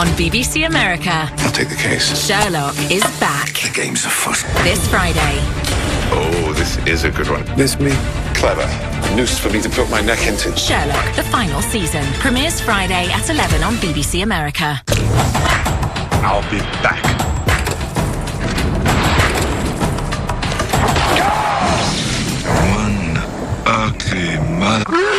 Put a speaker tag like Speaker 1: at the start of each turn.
Speaker 1: on BBC America.
Speaker 2: I'll take the case.
Speaker 1: Sherlock is back.
Speaker 2: The game's afoot.
Speaker 1: This Friday.
Speaker 2: Oh, this is a good one. This me? Clever. Noose for me to put my neck into.
Speaker 1: Sherlock, the final season. Premieres Friday at 11 on BBC America.
Speaker 2: I'll be back. One ugly mother.